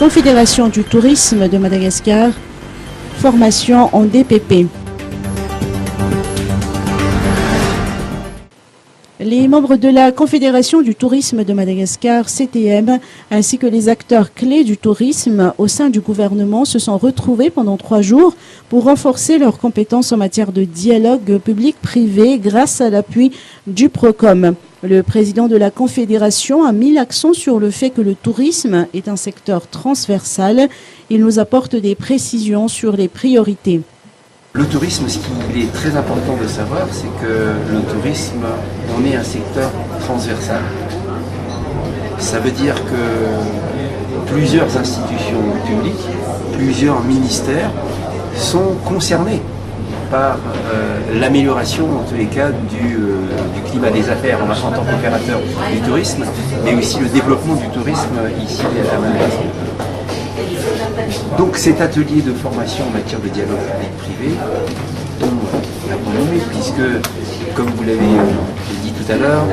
Confédération du tourisme de Madagascar, formation en DPP. Les membres de la Confédération du tourisme de Madagascar, CTM, ainsi que les acteurs clés du tourisme au sein du gouvernement se sont retrouvés pendant 3 jours pour renforcer leurs compétences en matière de dialogue public-privé grâce à l'appui du PROCOM. Le président de la Confédération a mis l'accent sur le fait que le tourisme est un secteur transversal. Il nous apporte des précisions sur les priorités. Le tourisme, ce qu'il est très important de savoir, c'est que le tourisme, on est un secteur transversal. Ça veut dire que plusieurs institutions publiques, plusieurs ministères sont concernés par l'amélioration, en tous les cas, du climat des affaires en tant qu'opérateur du tourisme, mais aussi le développement du tourisme ici à Madagascar. Donc cet atelier de formation en matière de dialogue public-privé tombe à bon moment, puisque, comme vous l'avez dit tout à l'heure,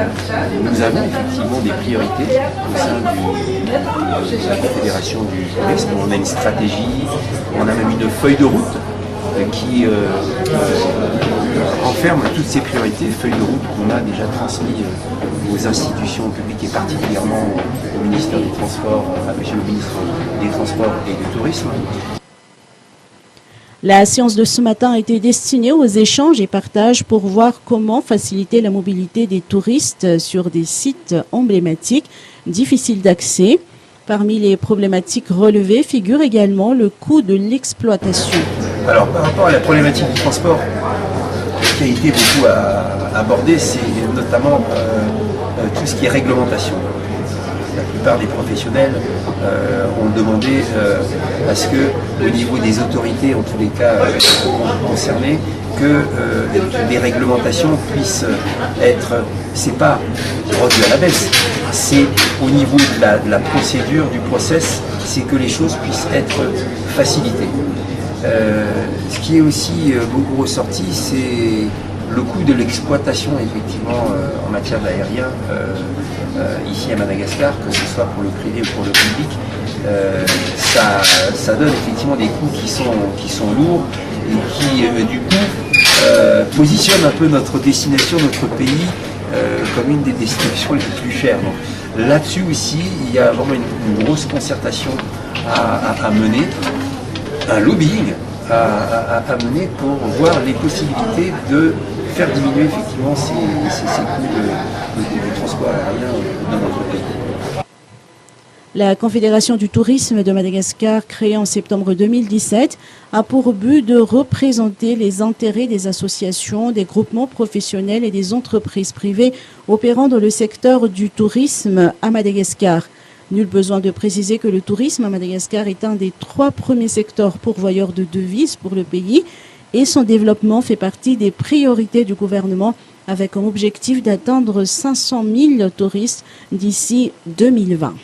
nous avons effectivement des priorités au sein de la Confédération du tourisme. On a une stratégie, on a même une feuille de route qui renferme toutes ces priorités, feuille de route qu'on a déjà transmis aux institutions publiques et particulièrement au ministère des Transports, à monsieur le ministre des Transports et du Tourisme. La séance de ce matin a été destinée aux échanges et partages pour voir comment faciliter la mobilité des touristes sur des sites emblématiques, difficiles d'accès. Parmi les problématiques relevées figure également le coût de l'exploitation. Alors par rapport à la problématique du transport qui a été beaucoup abordée, c'est notamment tout ce qui est réglementation. La plupart des professionnels ont demandé à ce que, au niveau des autorités, en tous les cas concernées, que des réglementations puissent être, c'est pas revu à la baisse, c'est au niveau de la procédure, du process, c'est que les choses puissent être facilitées. Ce qui est aussi beaucoup ressorti, c'est le coût de l'exploitation effectivement en matière d'aérien ici à Madagascar, que ce soit pour le privé ou pour le public, ça donne effectivement des coûts qui sont lourds et qui du coup positionnent un peu notre destination, notre pays comme une des destinations les plus chères. Donc là-dessus aussi, il y a vraiment une grosse concertation à mener, un lobbying à mener pour voir les possibilités de faire diminuer effectivement ces coûts de transport aérien dans notre pays. La Confédération du tourisme de Madagascar, créée en septembre 2017, a pour but de représenter les intérêts des associations, des groupements professionnels et des entreprises privées opérant dans le secteur du tourisme à Madagascar. Nul besoin de préciser que le tourisme à Madagascar est un des 3 premiers secteurs pourvoyeurs de devises pour le pays et son développement fait partie des priorités du gouvernement avec comme objectif d'atteindre 500 000 touristes d'ici 2020.